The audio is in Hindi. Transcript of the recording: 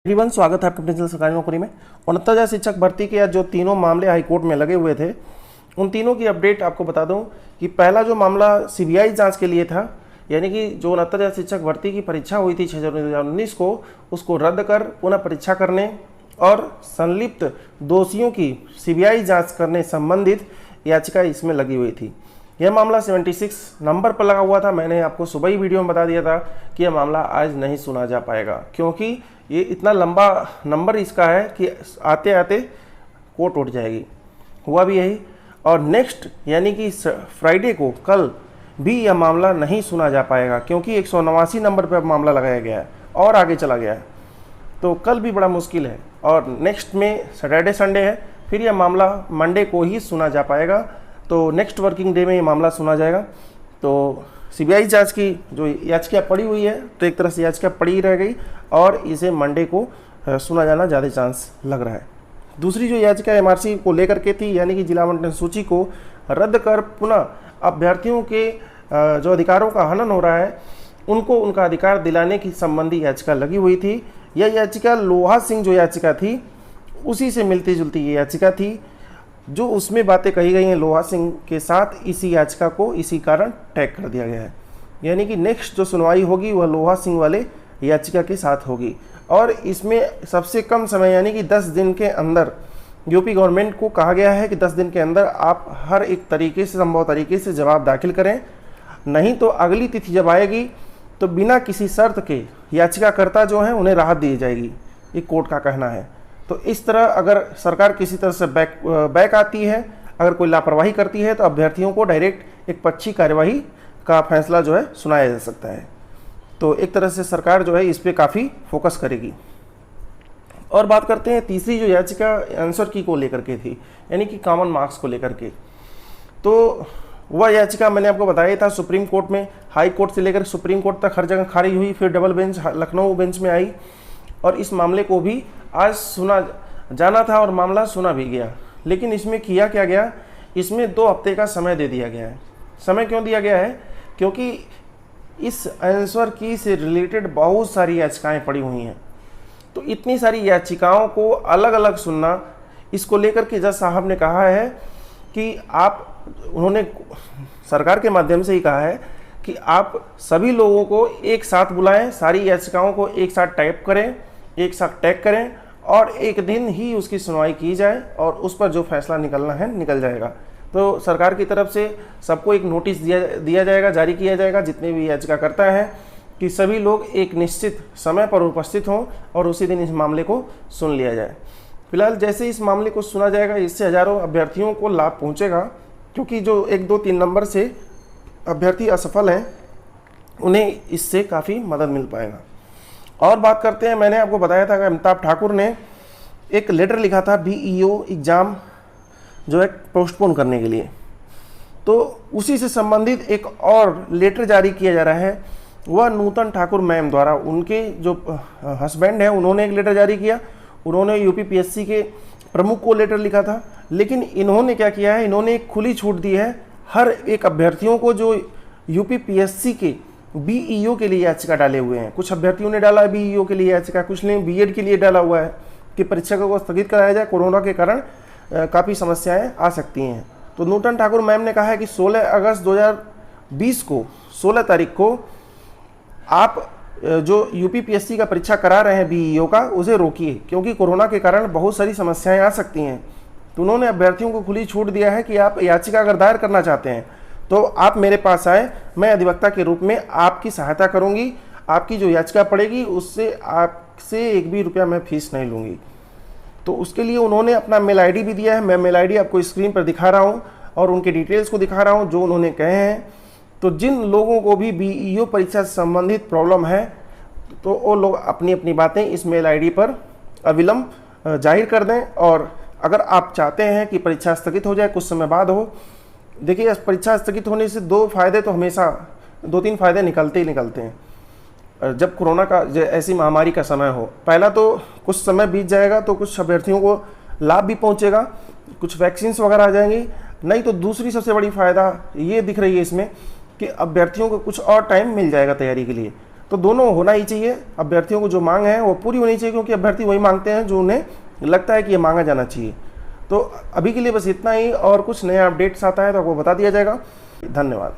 एवरीवन, स्वागत है आपके अपने चैनल सरकारी नौकरी में। 69,000 शिक्षक भर्ती के जो तीनों मामले हाईकोर्ट में लगे हुए थे, उन तीनों की अपडेट आपको बता दूं कि पहला जो मामला सीबीआई जांच के लिए था, यानी कि जो 69,000 शिक्षक भर्ती की परीक्षा हुई थी 6 जनवरी 2019 को, उसको रद्द कर पुनः परीक्षा करने और संलिप्त दोषियों की सीबीआई जाँच करने संबंधित याचिका इसमें लगी हुई थी। यह मामला 76 नंबर पर लगा हुआ था। मैंने आपको सुबह ही वीडियो में बता दिया था कि यह मामला आज नहीं सुना जा पाएगा, क्योंकि ये इतना लंबा नंबर इसका है कि आते आते कोर्ट उठ जाएगी। हुआ भी यही, और नेक्स्ट यानी कि फ्राइडे को, कल भी यह मामला नहीं सुना जा पाएगा, क्योंकि 189 नंबर पर मामला लगाया गया है और आगे चला गया है। तो कल भी बड़ा मुश्किल है, और नेक्स्ट में सैटरडे संडे है, फिर यह मामला मंडे को ही सुना जा पाएगा। तो नेक्स्ट वर्किंग डे में ये मामला सुना जाएगा। तो सीबीआई जांच की जो याचिका पड़ी हुई है, तो एक तरह से याचिका पड़ी ही रह गई, और इसे मंडे को सुना जाना ज़्यादा चांस लग रहा है। दूसरी जो याचिका एमआरसी को लेकर के थी, यानी कि जिला आवंटन सूची को रद्द कर पुनः अभ्यर्थियों के जो अधिकारों का हनन हो रहा है, उनको उनका अधिकार दिलाने की संबंधी याचिका लगी हुई थी। यह याचिका लोहा सिंह जो याचिका थी, उसी से मिलती जुलती ये याचिका थी। जो उसमें बातें कही गई हैं लोहा सिंह के साथ, इसी याचिका को इसी कारण टैग कर दिया गया है। यानी कि नेक्स्ट जो सुनवाई होगी वह लोहा सिंह वाले याचिका के साथ होगी, और इसमें सबसे कम समय यानी कि 10 दिन के अंदर यूपी गवर्नमेंट को कहा गया है कि 10 दिन के अंदर आप हर एक तरीके से, संभव तरीके से जवाब दाखिल करें, नहीं तो अगली तिथि जब आएगी तो बिना किसी शर्त के याचिकाकर्ता जो हैं उन्हें राहत दी जाएगी, ये कोर्ट का कहना है। तो इस तरह अगर सरकार किसी तरह से बैक आती है, अगर कोई लापरवाही करती है, तो अभ्यर्थियों को डायरेक्ट एक पक्षी कार्यवाही का फैसला जो है सुनाया जा सकता है। तो एक तरह से सरकार जो है इस पे काफ़ी फोकस करेगी। और बात करते हैं तीसरी जो याचिका आंसर की को लेकर के थी, यानी कि कॉमन मार्क्स को लेकर के। तो वह याचिका मैंने आपको बताया था सुप्रीम कोर्ट में, हाई कोर्ट से लेकर सुप्रीम कोर्ट तक हर जगह खारिज हुई, फिर डबल बेंच लखनऊ बेंच में आई, और इस मामले को भी आज सुना जाना था और मामला सुना भी गया। लेकिन इसमें किया क्या गया, इसमें 2 हफ्ते का समय दे दिया गया है। समय क्यों दिया गया है? क्योंकि इस आंसर की से रिलेटेड बहुत सारी याचिकाएं पड़ी हुई हैं। तो इतनी सारी याचिकाओं को अलग अलग सुनना, इसको लेकर के जज साहब ने कहा है कि उन्होंने सरकार के माध्यम से ही कहा है कि आप सभी लोगों को एक साथ बुलाएं, सारी याचिकाओं को एक साथ टाइप करें, एक साथ टैग करें, और एक दिन ही उसकी सुनवाई की जाए, और उस पर जो फैसला निकलना है निकल जाएगा। तो सरकार की तरफ से सबको एक नोटिस दिया जाएगा, जारी किया जाएगा, जितने भी याचिका करता है, कि सभी लोग एक निश्चित समय पर उपस्थित हों और उसी दिन इस मामले को सुन लिया जाए। फिलहाल जैसे इस मामले को सुना जाएगा, इससे हज़ारों अभ्यर्थियों को लाभ पहुँचेगा, क्योंकि जो 1, 2, 3 नंबर से अभ्यर्थी असफल हैं, उन्हें इससे काफ़ी मदद मिल पाएगा। और बात करते हैं, मैंने आपको बताया था कि अमिताभ ठाकुर ने एक लेटर लिखा था बीईओ एग्ज़ाम जो है पोस्टपोन करने के लिए। तो उसी से संबंधित एक और लेटर जारी किया जा रहा है, वह नूतन ठाकुर मैम द्वारा। उनके जो हस्बैंड हैं, उन्होंने एक लेटर जारी किया। उन्होंने यूपीपीएससी के प्रमुख को लेटर लिखा था, लेकिन इन्होंने क्या किया है, इन्होंने एक खुली छूट दी है हर एक अभ्यर्थियों को जो यूपीपीएससी के बीईओ के लिए याचिका डाले हुए हैं। कुछ अभ्यर्थियों ने डाला है बीईओ के लिए याचिका, कुछ ने बीएड के लिए डाला हुआ है कि परीक्षा को स्थगित कराया जाए, कोरोना के कारण काफ़ी समस्याएं आ सकती हैं। तो नूतन ठाकुर मैम ने कहा है कि 16 अगस्त 2020 को, 16 तारीख को आप जो यूपीपीएससी का परीक्षा करा रहे हैं बीईओ का, उसे रोकिए, क्योंकि कोरोना के कारण बहुत सारी समस्याएं आ सकती हैं। तो उन्होंने अभ्यर्थियों को खुली छूट दिया है कि आप याचिका अगर दायर करना चाहते हैं तो आप मेरे पास आए, मैं अधिवक्ता के रूप में आपकी सहायता करूंगी, आपकी जो याचिका पड़ेगी उससे आपसे 1 भी रुपया मैं फीस नहीं लूँगी। तो उसके लिए उन्होंने अपना मेल आईडी भी दिया है। मैं मेल आईडी आपको स्क्रीन पर दिखा रहा हूँ और उनके डिटेल्स को दिखा रहा हूँ जो उन्होंने कहे हैं। तो जिन लोगों को भी बीईओ परीक्षा से संबंधित प्रॉब्लम है, तो वो लोग अपनी अपनी बातें इस मेल आईडी पर अविलंब जाहिर कर दें। और अगर आप चाहते हैं कि परीक्षा स्थगित हो जाए, कुछ समय बाद हो, देखिए परीक्षा स्थगित होने से 2 फायदे तो हमेशा, 2-3 फायदे निकलते ही निकलते हैं जब कोरोना का ऐसी महामारी का समय हो। पहला तो कुछ समय बीत जाएगा तो कुछ अभ्यर्थियों को लाभ भी पहुंचेगा, कुछ वैक्सीन्स वगैरह आ जाएंगी। नहीं तो दूसरी सबसे बड़ी फ़ायदा ये दिख रही है इसमें कि अभ्यर्थियों को कुछ और टाइम मिल जाएगा तैयारी के लिए। तो दोनों होना ही चाहिए। अभ्यर्थियों को जो मांग है वो पूरी होनी चाहिए, क्योंकि अभ्यर्थी वही मांगते हैं जो उन्हें लगता है कि ये मांगा जाना चाहिए। तो अभी के लिए बस इतना ही, और कुछ नया अपडेट्स आता है तो आपको बता दिया जाएगा। धन्यवाद।